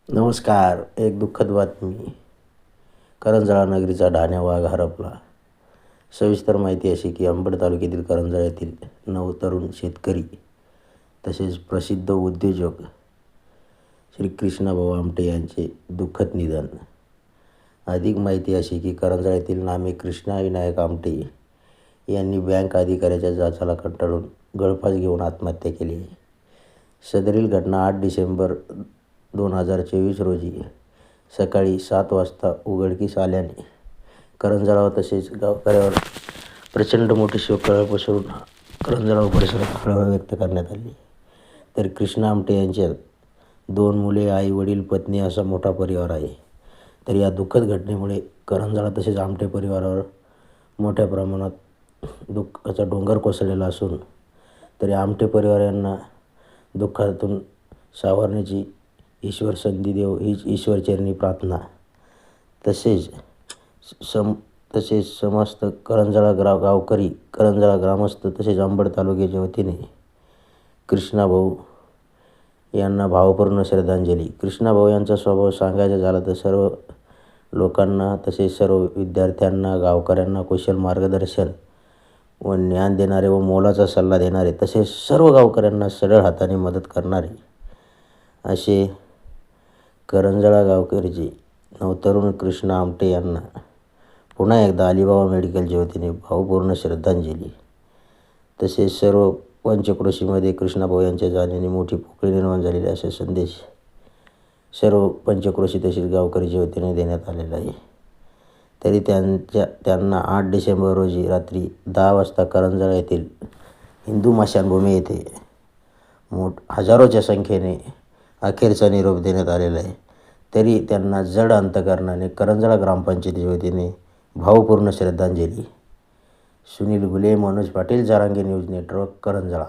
नमस्कार. एक दुःखद बातमी. करंजळा नगरीचा ढाण्या वाघ हरपला. सविस्तर माहिती अशी की अंबड तालुक्यातील करंजळा येथील 9 तरुण शेतकरी तसेच प्रसिद्ध उद्योजक श्री कृष्णाभाऊ आमटे यांचे दुःखद निधन. अधिक माहिती अशी की करंजळा येथील नामे कृष्णा विनायक आमटे यांनी बँक अधिकाऱ्याच्या जाचाला कंटाळून गळफास घेऊन आत्महत्या केली. सदरील घटना 8 डिसेंबर 2024 रोजी सकाळी 7 वाजता उघडकीस आल्याने करंजळा तसेच गावकऱ्यावर प्रचंड मोठी शोककळा पसरून करंजळा परिसरात हळहळ व्यक्त करण्यात आली. तर कृष्णा आमटे यांच्यात 2 मुले, आई वडील, पत्नी असा मोठा परिवार आहे. तर या दुःखद घटनेमुळे करंजळा तसेच आमटे परिवारावर मोठ्या प्रमाणात दुःखाचा डोंगर कोसळलेला असून तरी आमटे परिवार यांना दुःखातून सावरण्याची ईश्वर संधी देव हीच ईश्वरचरणी प्रार्थना. तसेच समस्त करंजळा गावकरी, करंजळा ग्रामस्थ तसेच अंबड तालुक्याच्या वतीने कृष्णाभाऊ यांना भावपूर्ण श्रद्धांजली. कृष्णाभाऊ यांचा स्वभाव सांगायचा झाला तर सर्व लोकांना तसेच सर्व विद्यार्थ्यांना, गावकऱ्यांना कुशल मार्गदर्शन व ज्ञान देणारे व मोलाचा सल्ला देणारे तसेच सर्व गावकऱ्यांना सरळ हाताने मदत करणारे असे करंजळा गावकरीचे नवतरुण कृष्णा आमटे यांना पुन्हा एकदा अलिबाबा मेडिकलच्या वतीने भावपूर्ण श्रद्धांजली. तसेच सर्व पंचक्रोशीमध्ये कृष्णाभाऊ यांच्या जाण्याने मोठी पोकळी निर्माण झालेली असा संदेश सर्व पंचक्रोशी तसेच गावकरीच्या वतीने देण्यात आलेला आहे. तरी त्यांना 8 डिसेंबर रोजी रात्री 10 वाजता करंजळा येथील हिंदू स्मशानभूमी येथे हजारोच्या संख्येने अखेरचा निरोप देण्यात आलेला आहे. तरी त्यांना जड अंतकरणाने करंजळा ग्रामपंचायतीच्या वतीने भावपूर्ण श्रद्धांजली. Sunil Ghule, Manoj Patil, Jarange news network, Karanjala.